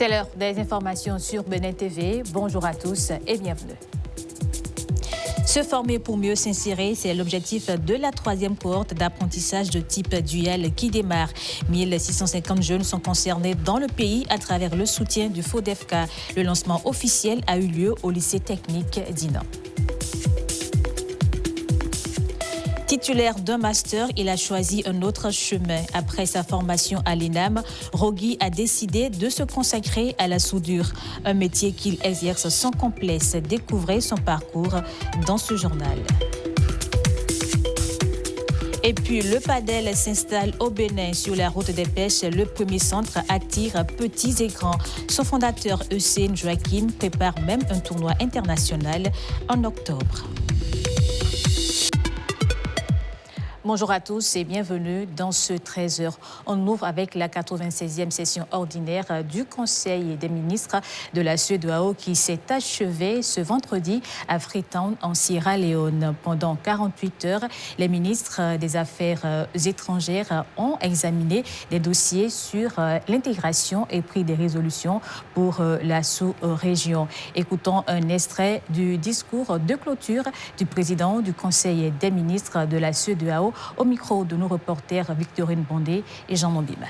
C'est l'heure des informations sur Benin TV. Bonjour à tous et bienvenue. Se former pour mieux s'insérer, c'est l'objectif de la 3e cohorte d'apprentissage de type dual qui démarre. 1650 jeunes sont concernés dans le pays à travers le soutien du FODEFK. Le lancement officiel a eu lieu au lycée technique d'Inan. Titulaire d'un master, il a choisi un autre chemin. Après sa formation à l'ENAM, Rogui a décidé de se consacrer à la soudure, un métier qu'il exerce sans complexe. Découvrez son parcours dans ce journal. Et puis, le padel s'installe au Bénin sur la route des pêches. Le premier centre attire petits et grands. Son fondateur, Hussein Joachim, prépare même un tournoi international en octobre. Bonjour à tous et bienvenue dans ce 13h. On ouvre avec la 96e session ordinaire du Conseil des ministres de la CEDEAO qui s'est achevée ce vendredi à Freetown en Sierra Leone. Pendant 48 heures, les ministres des Affaires étrangères ont examiné des dossiers sur l'intégration et pris des résolutions pour la sous-région. Écoutons un extrait du discours de clôture du président du Conseil des ministres de la CEDEAO au micro de nos reporters Victorine Bondé et Jean Nombima.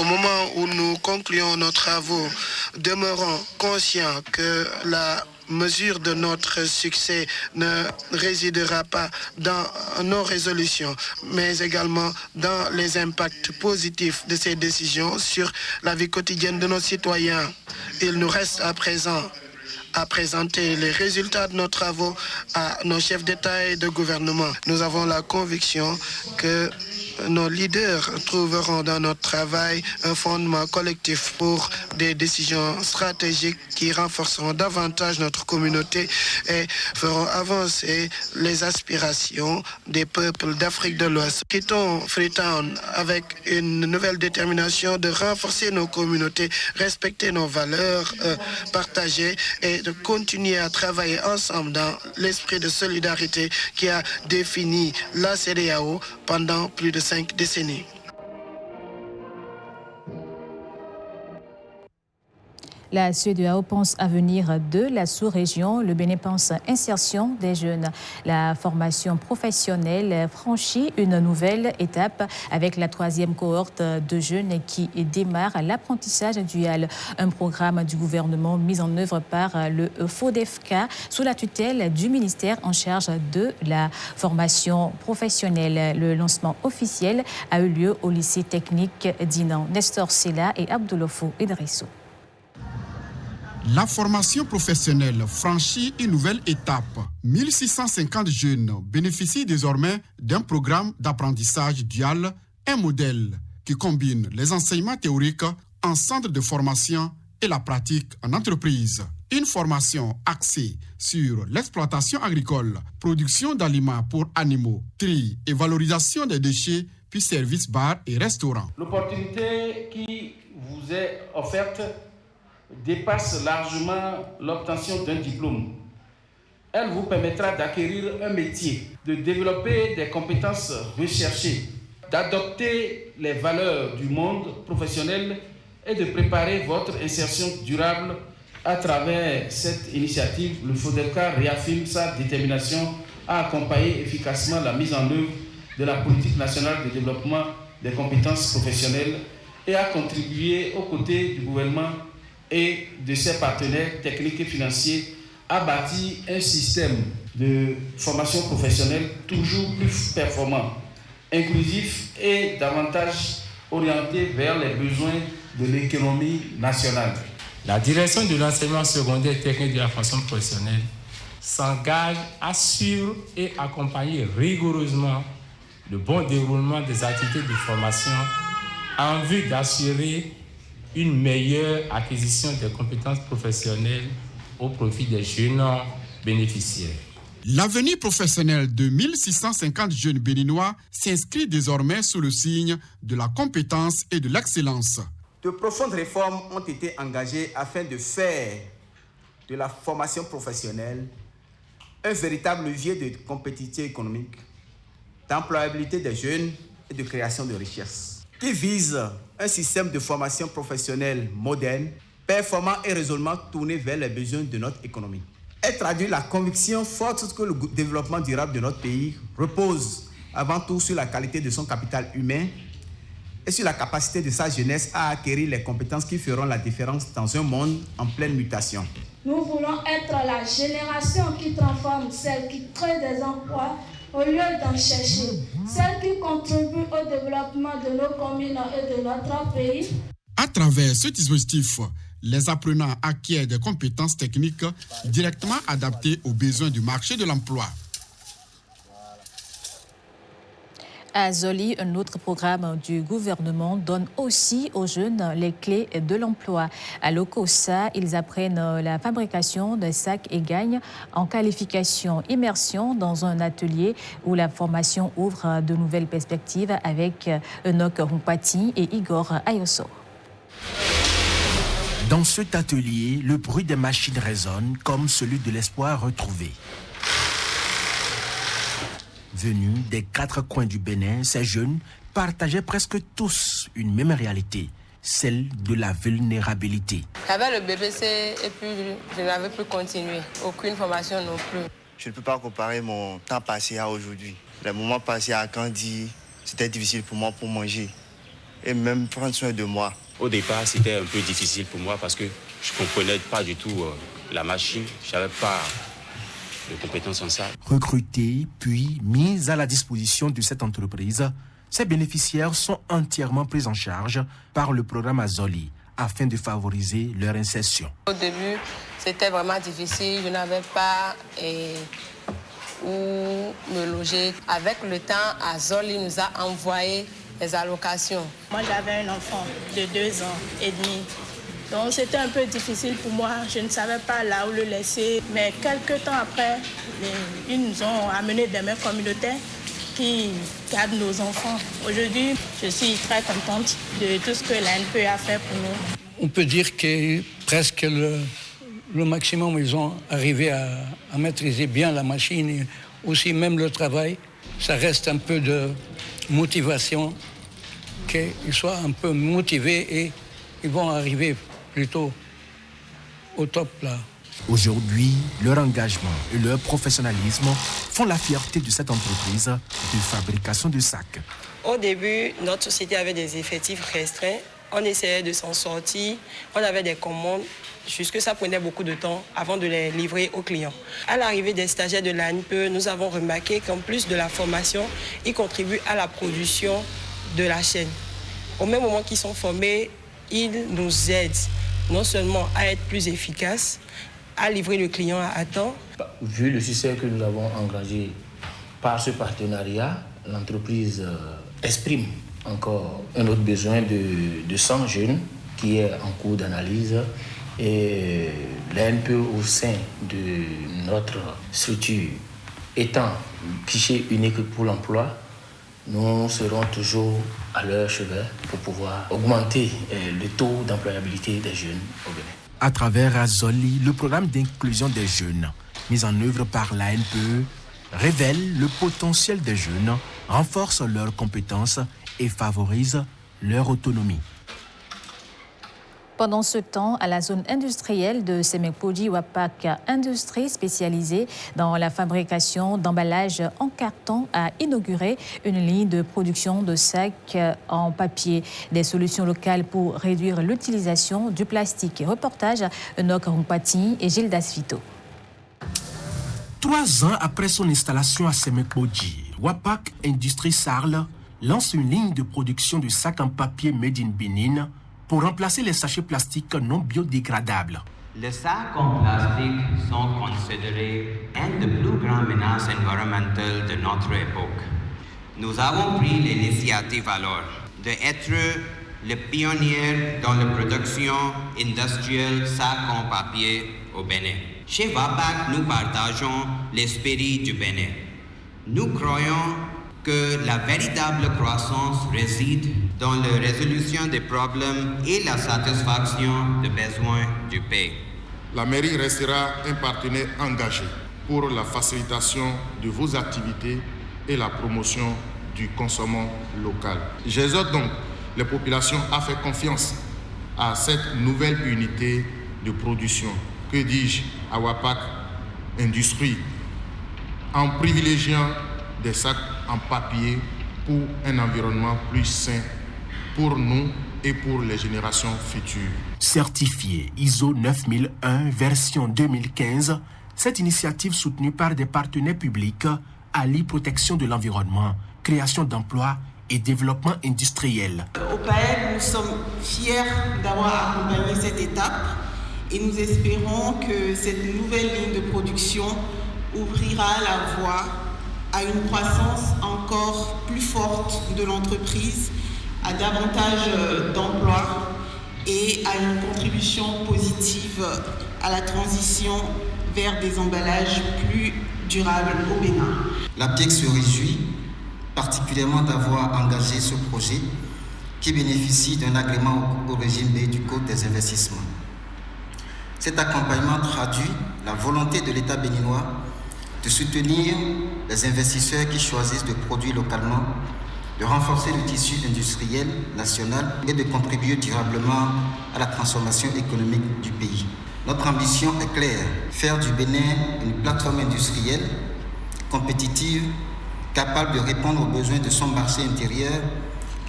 Au moment où nous concluons nos travaux, demeurons conscients que la mesure de notre succès ne résidera pas dans nos résolutions, mais également dans les impacts positifs de ces décisions sur la vie quotidienne de nos citoyens. Il nous reste à présent à présenter les résultats de nos travaux à nos chefs d'État et de gouvernement. Nous avons la conviction que nos leaders trouveront dans notre travail un fondement collectif pour des décisions stratégiques qui renforceront davantage notre communauté et feront avancer les aspirations des peuples d'Afrique de l'Ouest. Quittons Freetown avec une nouvelle détermination de renforcer nos communautés, respecter nos valeurs partagées et de continuer à travailler ensemble dans l'esprit de solidarité qui a défini la CEDEAO pendant plus de 5 décennies. La CEDEAO pense avenir de la sous-région. Le Bénin pense insertion des jeunes. La formation professionnelle franchit une nouvelle étape avec la 3e cohorte de jeunes qui démarre l'apprentissage dual. Un programme du gouvernement mis en œuvre par le FODEFK sous la tutelle du ministère en charge de la formation professionnelle. Le lancement officiel a eu lieu au lycée technique d'Inan. Nestor Sela et Abdoulofo Idrissou. La formation professionnelle franchit une nouvelle étape. 1650 jeunes bénéficient désormais d'un programme d'apprentissage dual, un modèle qui combine les enseignements théoriques en centre de formation et la pratique en entreprise. Une formation axée sur l'exploitation agricole, production d'aliments pour animaux, tri et valorisation des déchets, puis services bars et restaurants. L'opportunité qui vous est offerte dépasse largement l'obtention d'un diplôme. Elle vous permettra d'acquérir un métier, de développer des compétences recherchées, d'adopter les valeurs du monde professionnel et de préparer votre insertion durable. À travers cette initiative, le FODEFK réaffirme sa détermination à accompagner efficacement la mise en œuvre de la politique nationale de développement des compétences professionnelles et à contribuer aux côtés du gouvernement et de ses partenaires techniques et financiers à bâtir un système de formation professionnelle toujours plus performant, inclusif et davantage orienté vers les besoins de l'économie nationale. La direction de l'enseignement secondaire technique de la formation professionnelle s'engage à suivre et accompagner rigoureusement le bon déroulement des activités de formation en vue d'assurer une meilleure acquisition des compétences professionnelles au profit des jeunes bénéficiaires. L'avenir professionnel de 1650 jeunes béninois s'inscrit désormais sous le signe de la compétence et de l'excellence. De profondes réformes ont été engagées afin de faire de la formation professionnelle un véritable levier de compétitivité économique, d'employabilité des jeunes et de création de richesses. qui vise un système de formation professionnelle moderne, performant et résolument tourné vers les besoins de notre économie. Elle traduit la conviction forte que le développement durable de notre pays repose avant tout sur la qualité de son capital humain et sur la capacité de sa jeunesse à acquérir les compétences qui feront la différence dans un monde en pleine mutation. Nous voulons être la génération qui transforme, celle qui crée des emplois au lieu d'en chercher, celle qui contribue au développement de nos communes et de notre pays. À travers ce dispositif, les apprenants acquièrent des compétences techniques directement adaptées aux besoins du marché de l'emploi. À Zoli, un autre programme du gouvernement donne aussi aux jeunes les clés de l'emploi. À l'OCOSA, ils apprennent la fabrication de sacs et gagnent en qualification immersion dans un atelier où la formation ouvre de nouvelles perspectives avec Enoch Rumpati et Igor Ayoso. Dans cet atelier, le bruit des machines résonne comme celui de l'espoir retrouvé. Venus des 4 coins du Bénin, ces jeunes partageaient presque tous une même réalité, celle de la vulnérabilité. J'avais le BBC et puis je n'avais plus continué, aucune formation non plus. Je ne peux pas comparer mon temps passé à aujourd'hui. Les moments passés à Kandi, c'était difficile pour moi pour manger et même prendre soin de moi. Au départ, c'était un peu difficile pour moi parce que je ne comprenais pas du tout la machine. Je n'avais pas de compétences en ça. Recrutés, puis mis à la disposition de cette entreprise, ces bénéficiaires sont entièrement pris en charge par le programme Azoli afin de favoriser leur insertion. Au début, c'était vraiment difficile. Je n'avais pas où me loger. Avec le temps, Azoli nous a envoyé les allocations. Moi, j'avais un enfant de 2 ans et demi. Donc, c'était un peu difficile pour moi. Je ne savais pas là où le laisser. Mais quelques temps après, ils nous ont amené des mères communautaires qui gardent nos enfants. Aujourd'hui, je suis très contente de tout ce que l'ANPE a fait pour nous. On peut dire que presque le maximum, ils ont arrivé à maîtriser bien la machine et aussi même le travail. Ça reste un peu de motivation, qu'ils soient un peu motivés et ils vont arriver plutôt au top là. Aujourd'hui, leur engagement et leur professionnalisme font la fierté de cette entreprise de fabrication de sacs. Au début, notre société avait des effectifs restreints. On essayait de s'en sortir. On avait des commandes. Jusque ça prenait beaucoup de temps avant de les livrer aux clients. À l'arrivée des stagiaires de l'ANPE, nous avons remarqué qu'en plus de la formation, ils contribuent à la production de la chaîne. Au même moment qu'ils sont formés, ils nous aident non seulement à être plus efficaces, à livrer le client à temps. Vu le succès que nous avons engagé par ce partenariat, l'entreprise exprime encore un autre besoin de 100 jeunes qui est en cours d'analyse. Et l'ANPE au sein de notre structure étant guichet unique pour l'emploi, nous serons toujours à leur chevet pour pouvoir augmenter le taux d'employabilité des jeunes au Bénin. À travers Azoli, le programme d'inclusion des jeunes, mis en œuvre par l'ANPE, révèle le potentiel des jeunes, renforce leurs compétences et favorise leur autonomie. Pendant ce temps, à la zone industrielle de Semekpodi Wapak Industrie spécialisée dans la fabrication d'emballages en carton a inauguré une ligne de production de sacs en papier. Des solutions locales pour réduire l'utilisation du plastique. Reportage Enoch Rumpati et Gilles Dasvito. 3 ans après son installation à Semekpodi, Wapak Industrie Sarl lance une ligne de production de sacs en papier made in Benin pour remplacer les sachets plastiques non biodégradables. Les sacs en plastique sont considérés une des plus grandes menaces environnementales de notre époque. Nous avons pris l'initiative alors d'être les pionniers dans la production industrielle sacs en papier au Bénin. Chez Wapak, nous partageons l'esprit du Bénin. Nous croyons que la véritable croissance réside dans la résolution des problèmes et la satisfaction des besoins du pays. La mairie restera un partenaire engagé pour la facilitation de vos activités et la promotion du consommation local. J'exhorte donc les populations a fait confiance à cette nouvelle unité de production, que dis-je, à Wapak Industrie, en privilégiant des sacs en papier pour un environnement plus sain pour nous et pour les générations futures. Certifiée ISO 9001 version 2015, cette initiative soutenue par des partenaires publics allie protection de l'environnement, création d'emplois et développement industriel. Au PAEB, nous sommes fiers d'avoir accompagné cette étape et nous espérons que cette nouvelle ligne de production ouvrira la voie à une croissance encore plus forte de l'entreprise, à davantage d'emplois et à une contribution positive à la transition vers des emballages plus durables au Bénin. L'APIEC se réjouit particulièrement d'avoir engagé ce projet qui bénéficie d'un agrément au régime B du Code des investissements. Cet accompagnement traduit la volonté de l'État béninois de soutenir les investisseurs qui choisissent de produire localement, de renforcer le tissu industriel national et de contribuer durablement à la transformation économique du pays. Notre ambition est claire, faire du Bénin une plateforme industrielle compétitive, capable de répondre aux besoins de son marché intérieur,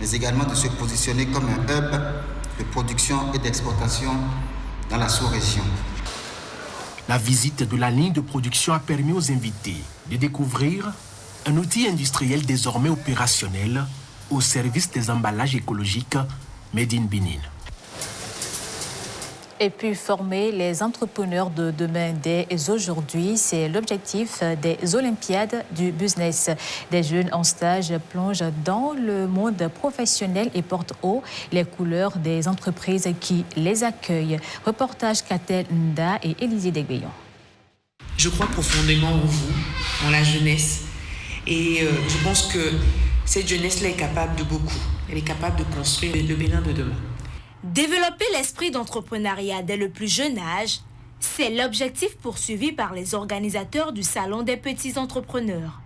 mais également de se positionner comme un hub de production et d'exportation dans la sous-région. La visite de la ligne de production a permis aux invités de découvrir un outil industriel désormais opérationnel au service des emballages écologiques Made in Benin. Et puis former les entrepreneurs de demain dès aujourd'hui, c'est l'objectif des Olympiades du business. Des jeunes en stage plongent dans le monde professionnel et portent haut les couleurs des entreprises qui les accueillent. Reportage Katel Nda et Élisée Degbeyon. Je crois profondément en vous, en la jeunesse. Et je pense que cette jeunesse-là est capable de beaucoup. Elle est capable de construire le Bénin de demain. Développer l'esprit d'entrepreneuriat dès le plus jeune âge, c'est l'objectif poursuivi par les organisateurs du Salon des petits entrepreneurs.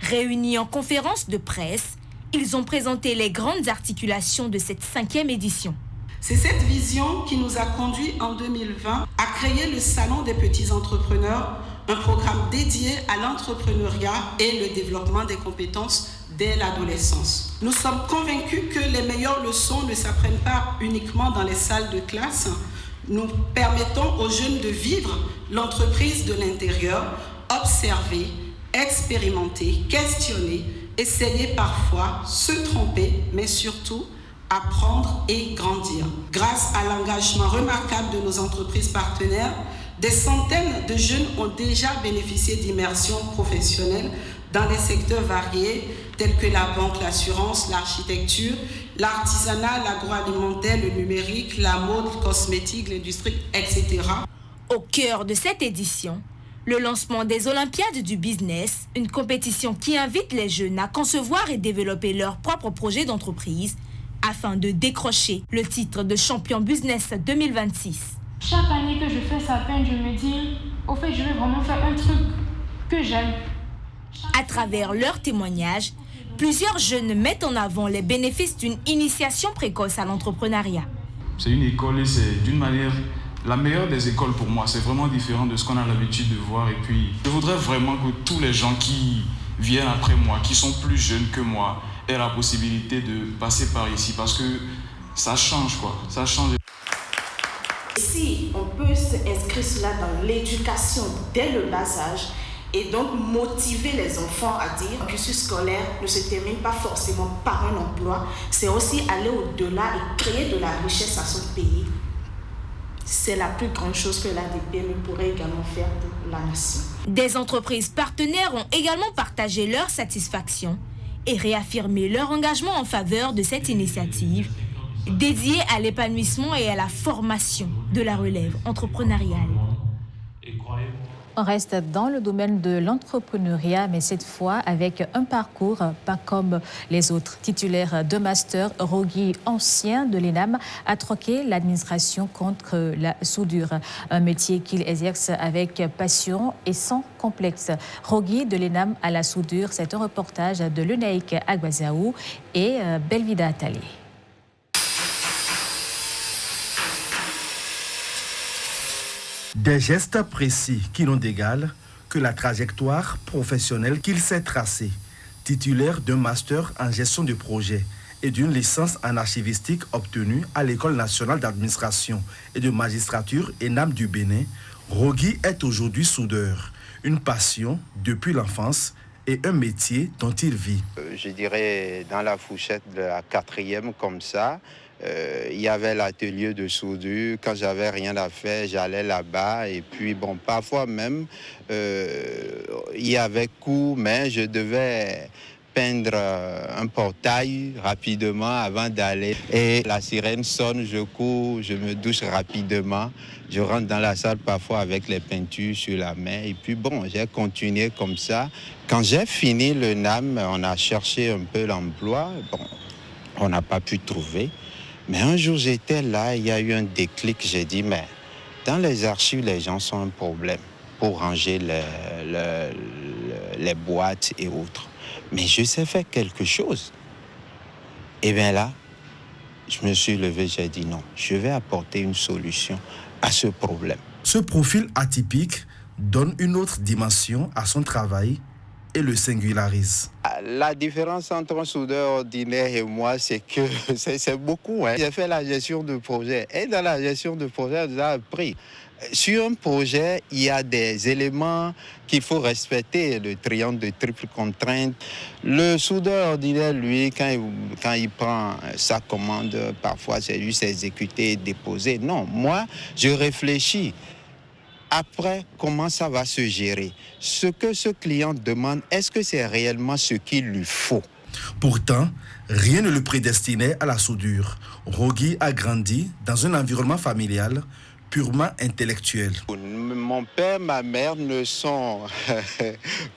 Réunis en conférence de presse, ils ont présenté les grandes articulations de cette 5e édition. C'est cette vision qui nous a conduits en 2020 à créer le Salon des petits entrepreneurs, un programme dédié à l'entrepreneuriat et le développement des compétences dès l'adolescence. Nous sommes convaincus que les meilleures leçons ne s'apprennent pas uniquement dans les salles de classe. Nous permettons aux jeunes de vivre l'entreprise de l'intérieur, observer, expérimenter, questionner, essayer parfois, se tromper, mais surtout apprendre et grandir. Grâce à l'engagement remarquable de nos entreprises partenaires, des centaines de jeunes ont déjà bénéficié d'immersions professionnelles dans des secteurs variés tels que la banque, l'assurance, l'architecture, l'artisanat, l'agroalimentaire, le numérique, la mode, le cosmétique, l'industrie, etc. Au cœur de cette édition, le lancement des Olympiades du business, une compétition qui invite les jeunes à concevoir et développer leurs propres projets d'entreprise afin de décrocher le titre de champion business 2026. Chaque année que je fais sa peine, je me dis, au fait, je vais vraiment faire un truc que j'aime. À travers leurs témoignages, plusieurs jeunes mettent en avant les bénéfices d'une initiation précoce à l'entrepreneuriat. C'est une école et c'est d'une manière la meilleure des écoles pour moi. C'est vraiment différent de ce qu'on a l'habitude de voir. Et puis, je voudrais vraiment que tous les gens qui viennent après moi, qui sont plus jeunes que moi, aient la possibilité de passer par ici parce que ça change, quoi. Ça change. Si on peut s'inscrire cela dans l'éducation dès le bas âge et donc motiver les enfants à dire que le cursus scolaire ne se termine pas forcément par un emploi, c'est aussi aller au-delà et créer de la richesse à son pays. C'est la plus grande chose que l'ADPM pourrait également faire pour la nation. Des entreprises partenaires ont également partagé leur satisfaction et réaffirmé leur engagement en faveur de cette initiative dédiée à l'épanouissement et à la formation de la relève entrepreneuriale. On reste dans le domaine de l'entrepreneuriat, mais cette fois avec un parcours pas comme les autres. Titulaire de master, Rogui, ancien de l'ENAM, a troqué l'administration contre la soudure. Un métier qu'il exerce avec passion et sans complexe. Rogui de l'ENAM à la soudure, c'est un reportage de l'UNAIC Aguazaou et Belvida Atali. Des gestes précis qui n'ont d'égal que la trajectoire professionnelle qu'il s'est tracée. Titulaire d'un master en gestion de projet et d'une licence en archivistique obtenue à l'École nationale d'administration et de magistrature ENAM du Bénin, Rogui est aujourd'hui soudeur, une passion depuis l'enfance et un métier dont il vit. Je dirais dans la fourchette de la 4e comme ça, il y avait l'atelier de soudure. Quand j'avais rien à faire, j'allais là-bas. Et puis, bon, parfois même, il y avait cours, mais je devais peindre un portail rapidement avant d'aller. Et la sirène sonne, je cours, je me douche rapidement. Je rentre dans la salle parfois avec les peintures sur la main. Et puis, bon, j'ai continué comme ça. Quand j'ai fini le NAM, on a cherché un peu l'emploi. Bon, on n'a pas pu trouver. Mais un jour, j'étais là, il y a eu un déclic. J'ai dit, mais dans les archives, les gens sont un problème pour ranger les boîtes et autres. Mais je sais faire quelque chose. Et bien là, je me suis levé, j'ai dit non, je vais apporter une solution à ce problème. Ce profil atypique donne une autre dimension à son travail et le singularise. La différence entre un soudeur ordinaire et moi, c'est que c'est beaucoup. J'ai fait la gestion de projet. Et dans la gestion de projet, on a appris. Sur un projet, il y a des éléments qu'il faut respecter, le triangle de triple contrainte. Le soudeur ordinaire, lui, quand il prend sa commande, parfois c'est juste exécuter et déposer. Non, moi, je réfléchis. Après, comment ça va se gérer? Ce que ce client demande, est-ce que c'est réellement ce qu'il lui faut? Pourtant, rien ne le prédestinait à la soudure. Rogui a grandi dans un environnement familial purement intellectuel. Mon père, ma mère ne sont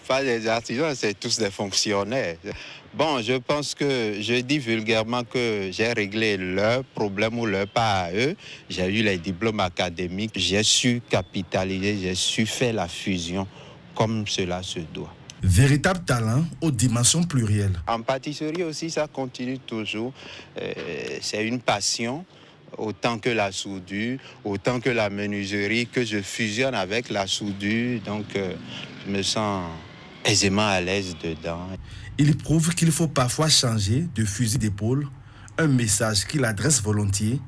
pas des artisans, c'est tous des fonctionnaires. Bon, je pense que je dis vulgairement que j'ai réglé leurs problèmes ou leurs pas à eux. J'ai eu les diplômes académiques, j'ai su capitaliser, j'ai su faire la fusion comme cela se doit. Véritable talent aux dimensions plurielles. En pâtisserie aussi, ça continue toujours. C'est une passion. Autant que la soudure, autant que la menuiserie, que je fusionne avec la soudure. Donc, je me sens aisément à l'aise dedans. Il prouve qu'il faut parfois changer de fusil d'épaule, un message qu'il adresse volontiers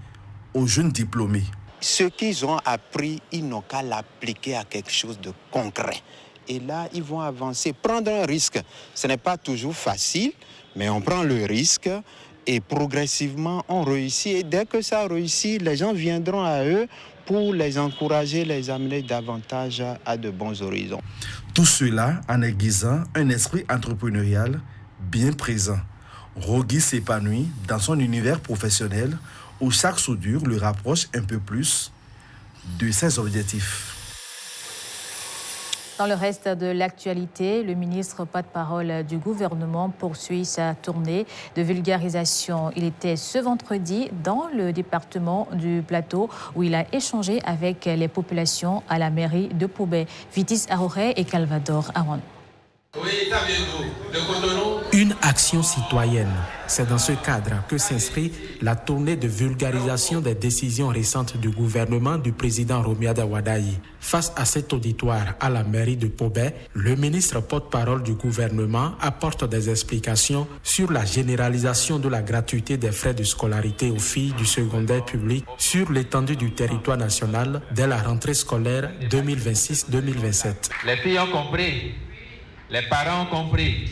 aux jeunes diplômés. Ce qu'ils ont appris, ils n'ont qu'à l'appliquer à quelque chose de concret. Et là, ils vont avancer, prendre un risque. Ce n'est pas toujours facile, mais on prend le risque. Et progressivement, on réussit. Et dès que ça réussit, les gens viendront à eux pour les encourager, les amener davantage à de bons horizons. Tout cela en aiguisant un esprit entrepreneurial bien présent. Rogui s'épanouit dans son univers professionnel où chaque soudure le rapproche un peu plus de ses objectifs. Dans le reste de l'actualité, le ministre porte-parole du gouvernement poursuit sa tournée de vulgarisation. Il était ce vendredi dans le département du Plateau où il a échangé avec les populations à la mairie de Poubet. Vitis Ahoré et Calvador Aron. Une action citoyenne. C'est dans ce cadre que s'inscrit la tournée de vulgarisation des décisions récentes du gouvernement du président Romuald Wadayi. Face à cet auditoire à la mairie de Poubet, le ministre porte-parole du gouvernement apporte des explications sur la généralisation de la gratuité des frais de scolarité aux filles du secondaire public sur l'étendue du territoire national dès la rentrée scolaire 2026-2027. Les filles ont compris. Les parents ont compris.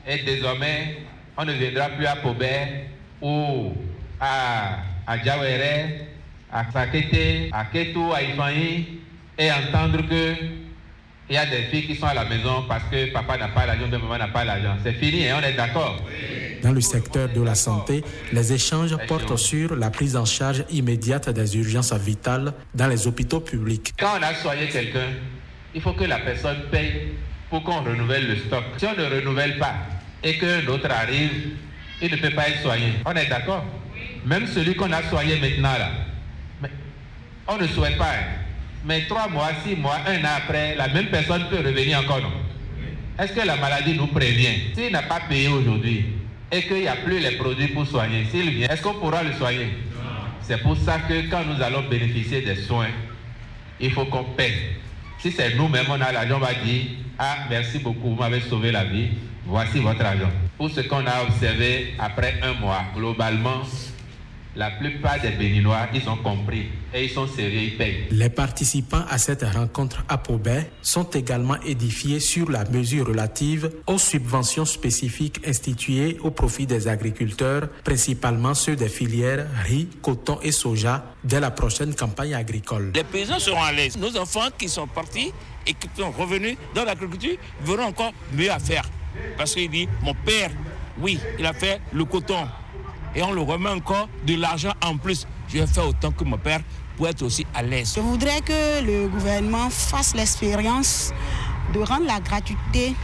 Et désormais, on ne viendra plus à Poubet ou à Djawere, à Sakete, à Ketou, à Ifanyi et entendre qu'il y a des filles qui sont à la maison parce que papa n'a pas l'argent, maman n'a pas l'argent. C'est fini et on est d'accord. Dans le secteur de la santé, les échanges portent sur la prise en charge immédiate des urgences vitales dans les hôpitaux publics. Quand on a soigné quelqu'un, il faut que la personne paye pour qu'on renouvelle le stock. Si on ne renouvelle pas et que l'autre arrive, il ne peut pas être soigné. On est d'accord? Même celui qu'on a soigné maintenant là, mais on ne souhaite pas. Mais 3 mois, 6 mois, 1 an après, la même personne peut revenir encore, non? Est-ce que la maladie nous prévient? S'il n'a pas payé aujourd'hui et qu'il n'y a plus les produits pour soigner, s'il vient, est-ce qu'on pourra le soigner? C'est pour ça que quand nous allons bénéficier des soins, il faut qu'on paye. Si c'est nous-mêmes, on a l'argent, on va dire « Ah, merci beaucoup, vous m'avez sauvé la vie, voici votre argent ». Pour ce qu'on a observé après un mois, globalement, la plupart des Béninois, ils ont compris et ils sont sérieux, ils payent. Les participants à cette rencontre à Pobé sont également édifiés sur la mesure relative aux subventions spécifiques instituées au profit des agriculteurs, principalement ceux des filières riz, coton et soja, dès la prochaine campagne agricole. Les paysans seront à l'aise. Nos enfants qui sont partis et qui sont revenus dans l'agriculture verront encore mieux à faire. Parce qu'il dit, mon père, oui, il a fait le coton. Et on le remet encore de l'argent en plus. Je vais faire autant que mon père pour être aussi à l'aise. Je voudrais que le gouvernement fasse l'expérience de rendre la gratuité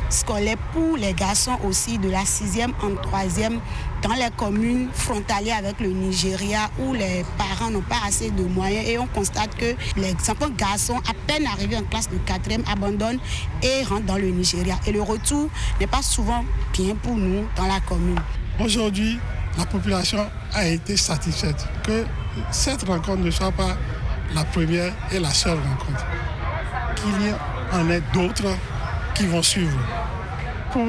scolaire pour les garçons aussi de la 6e en 3e dans les communes frontalières avec le Nigeria où les parents n'ont pas assez de moyens et on constate que les enfants garçons à peine arrivés en classe de 4e abandonnent et rentrent dans le Nigeria. Et le retour n'est pas souvent bien pour nous dans la commune. Aujourd'hui, la population a été satisfaite que cette rencontre ne soit pas la première et la seule rencontre. Qu'il y en ait d'autres qui vont suivre pour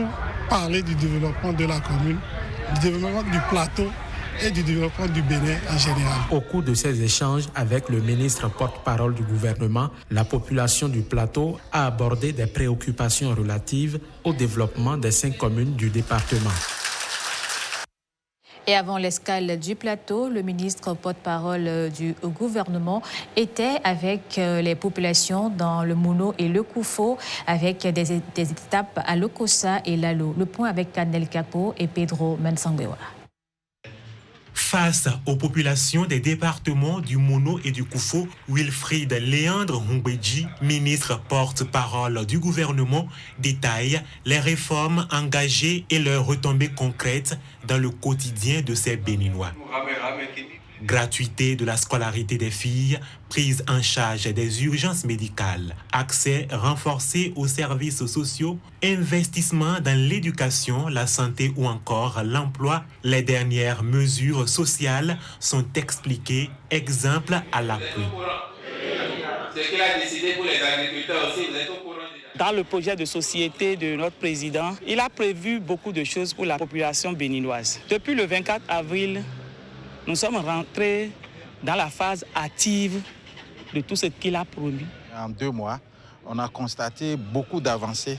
parler du développement de la commune, du développement du plateau et du développement du Bénin en général. Au cours de ces échanges avec le ministre porte-parole du gouvernement, la population du plateau a abordé des préoccupations relatives au développement des 5 communes du département. Et avant l'escale du plateau, le ministre porte-parole du gouvernement était avec les populations dans le Mouno et le Koufo, avec des étapes à Lokossa et Lalo. Le point avec Kanel Kapo et Pedro Mensangbewa. Face aux populations des départements du Mouno et du Koufo, Wilfried Léandre Humbedji, ministre porte-parole du gouvernement, détaille les réformes engagées et leurs retombées concrètes dans le quotidien de ces Béninois. Gratuité de la scolarité des filles, prise en charge des urgences médicales, accès renforcé aux services sociaux, investissement dans l'éducation, la santé ou encore l'emploi. Les dernières mesures sociales sont expliquées, exemple à l'appui. Ce qu'il a décidé pour les agriculteurs aussi, vous êtes au courant déjà. Dans le projet de société de notre président, il a prévu beaucoup de choses pour la population béninoise. Depuis le 24 avril, nous sommes rentrés dans la phase active de tout ce qu'il a promis. En 2 mois, on a constaté beaucoup d'avancées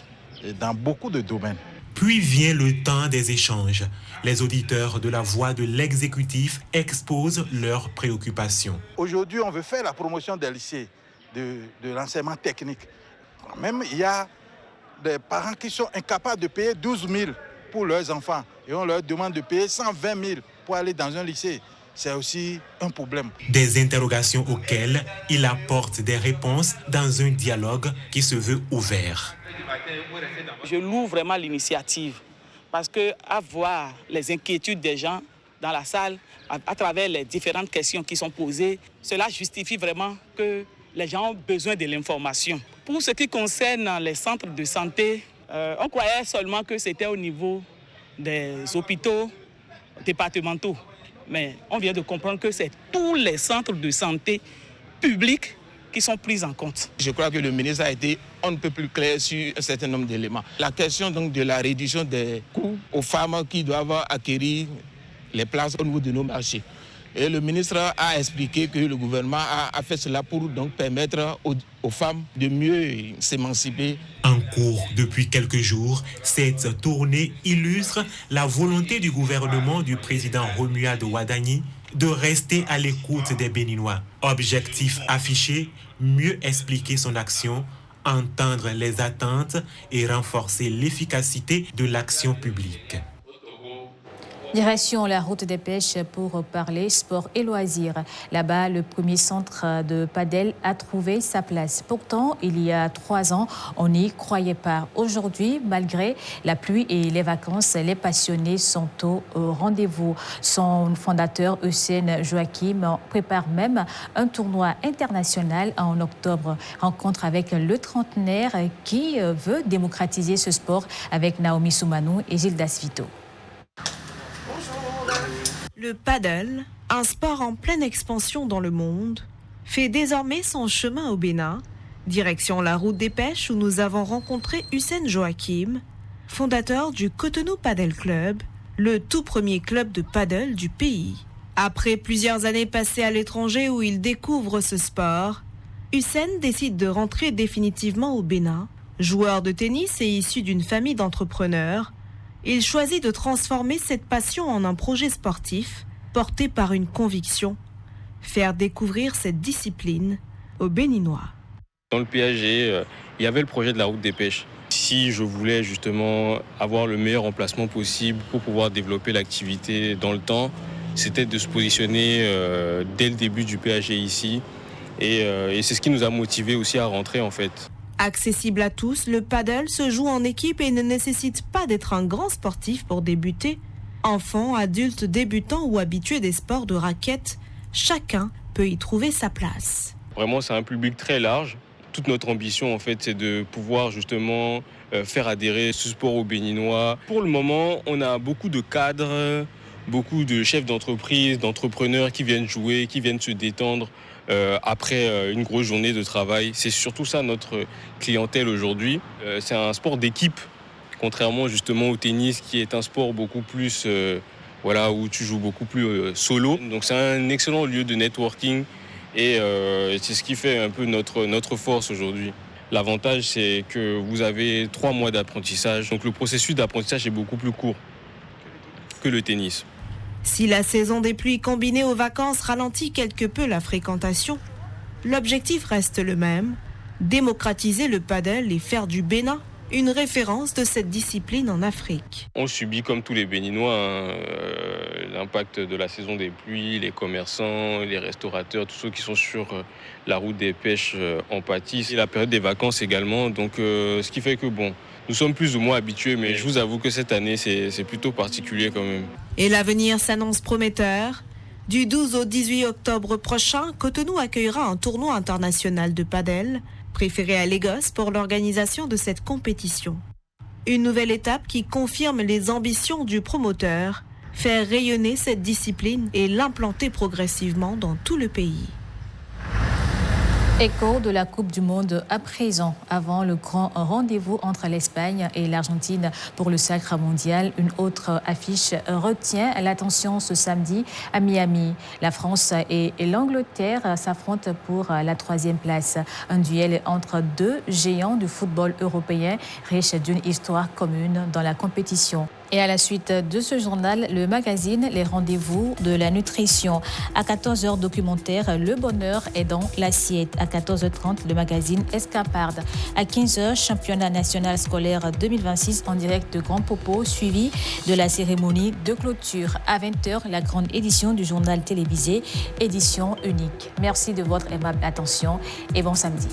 dans beaucoup de domaines. Puis vient le temps des échanges. Les auditeurs de la voix de l'exécutif exposent leurs préoccupations. Aujourd'hui, on veut faire la promotion des lycées, de l'enseignement technique. Même il y a des parents qui sont incapables de payer 12 000 pour leurs enfants et on leur demande de payer 120 000 pour aller dans un lycée. C'est aussi un problème. Des interrogations auxquelles il apporte des réponses dans un dialogue qui se veut ouvert. Je loue vraiment l'initiative parce que à voir les inquiétudes des gens dans la salle, à travers les différentes questions qui sont posées, cela justifie vraiment que les gens ont besoin de l'information. Pour ce qui concerne les centres de santé, on croyait seulement que c'était au niveau des hôpitaux départementaux. Mais on vient de comprendre que c'est tous les centres de santé publics qui sont pris en compte. Je crois que le ministre a été on ne peut plus clair sur un certain nombre d'éléments. La question donc de la réduction des coûts aux femmes qui doivent acquérir les places au niveau de nos marchés. Et le ministre a expliqué que le gouvernement a fait cela pour donc permettre aux femmes de mieux s'émanciper. En cours depuis quelques jours, cette tournée illustre la volonté du gouvernement du président Romuald Wadagni de rester à l'écoute des Béninois. Objectif affiché, mieux expliquer son action, entendre les attentes et renforcer l'efficacité de l'action publique. Direction la route des pêches pour parler sport et loisirs. Là-bas, le premier centre de padel a trouvé sa place. Pourtant, il y a 3 ans, on n'y croyait pas. Aujourd'hui, malgré la pluie et les vacances, les passionnés sont au rendez-vous. Son fondateur, Hussein Joachim, prépare même un tournoi international en octobre. Rencontre avec le trentenaire qui veut démocratiser ce sport avec Naomi Soumanou et Gildas Vito. Le paddle, un sport en pleine expansion dans le monde, fait désormais son chemin au Bénin, direction la route des pêches où nous avons rencontré Hussein Joachim, fondateur du Cotonou Paddle Club, le tout premier club de paddle du pays. Après plusieurs années passées à l'étranger où il découvre ce sport, Hussein décide de rentrer définitivement au Bénin. Joueur de tennis et issu d'une famille d'entrepreneurs, il choisit de transformer cette passion en un projet sportif porté par une conviction, faire découvrir cette discipline aux Béninois. Dans le PAG, il y avait le projet de la route des pêches. Si je voulais justement avoir le meilleur emplacement possible pour pouvoir développer l'activité dans le temps, c'était de se positionner dès le début du PAG ici. Et c'est ce qui nous a motivés aussi à rentrer en fait. Accessible à tous, le paddle se joue en équipe et ne nécessite pas d'être un grand sportif pour débuter. Enfants, adultes, débutants ou habitués des sports de raquettes, chacun peut y trouver sa place. Vraiment, c'est un public très large. Toute notre ambition, en fait, c'est de pouvoir justement faire adhérer ce sport aux Béninois. Pour le moment, on a beaucoup de cadres, beaucoup de chefs d'entreprise, d'entrepreneurs qui viennent jouer, qui viennent se détendre après une grosse journée de travail. C'est surtout ça notre clientèle aujourd'hui. C'est un sport d'équipe, contrairement justement au tennis qui est un sport beaucoup plus, où tu joues beaucoup plus solo. Donc c'est un excellent lieu de networking et c'est ce qui fait un peu notre force aujourd'hui. L'avantage, c'est que vous avez 3 mois d'apprentissage. Donc le processus d'apprentissage est beaucoup plus court que le tennis. Si la saison des pluies combinée aux vacances ralentit quelque peu la fréquentation, l'objectif reste le même, démocratiser le paddle et faire du Bénin une référence de cette discipline en Afrique. On subit comme tous les Béninois l'impact de la saison des pluies, les commerçants, les restaurateurs, tous ceux qui sont sur la route des pêches en pâtissent. Et la période des vacances également, donc ce qui fait que nous sommes plus ou moins habitués, mais je vous avoue que cette année, c'est plutôt particulier quand même. Et l'avenir s'annonce prometteur. Du 12 au 18 octobre prochain, Cotonou accueillera un tournoi international de paddle, préféré à Lagos pour l'organisation de cette compétition. Une nouvelle étape qui confirme les ambitions du promoteur, faire rayonner cette discipline et l'implanter progressivement dans tout le pays. Écho de la Coupe du Monde à présent, avant le grand rendez-vous entre l'Espagne et l'Argentine pour le sacre mondial. Une autre affiche retient l'attention ce samedi à Miami. La France et l'Angleterre s'affrontent pour la 3e place. Un duel entre 2 géants du football européen, riche d'une histoire commune dans la compétition. Et à la suite de ce journal, le magazine Les Rendez-vous de la nutrition. À 14h, documentaire Le bonheur est dans l'assiette. À 14h30, le magazine Escaparde. À 15h, championnat national scolaire 2026 en direct de Grand Popo, suivi de la cérémonie de clôture. À 20h, la grande édition du journal télévisé, édition unique. Merci de votre aimable attention et bon samedi.